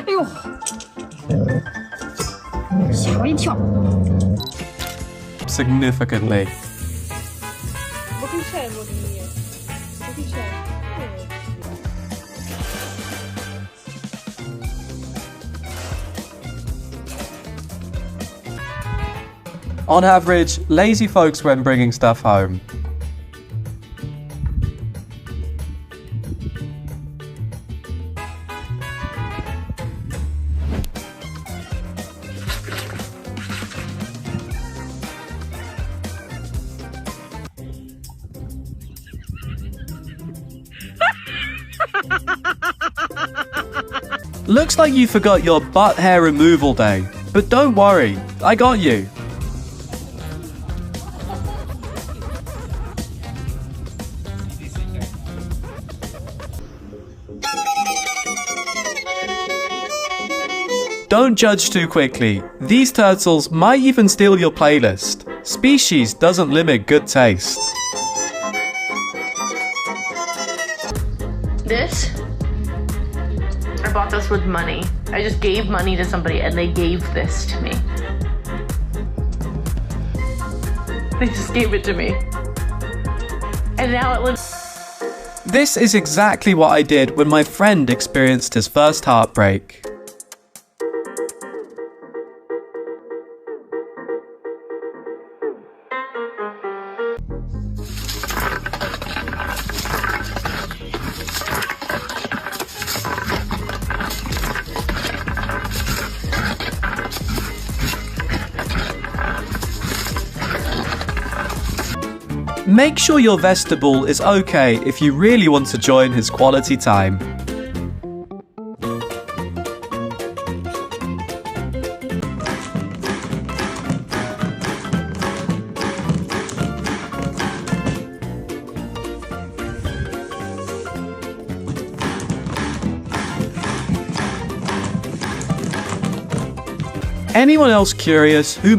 哎呦，吓我一跳。 Significantly. Bakın çay bakın niye. Bakın çay. On average, lazy folks when bringing stuff home. Looks like you forgot your butt hair removal day, but don't worry, I got you. Don't judge too quickly. These turtles might even steal your playlist. Species doesn't limit good taste. This? I bought this with money. I just gave money to somebody and they gave this to me. They just gave it to me. And now it lives. This is exactly what I did when my friend experienced his first heartbreak. Make sure your vestibule is okay if you really want to join his quality time. Anyone else curious who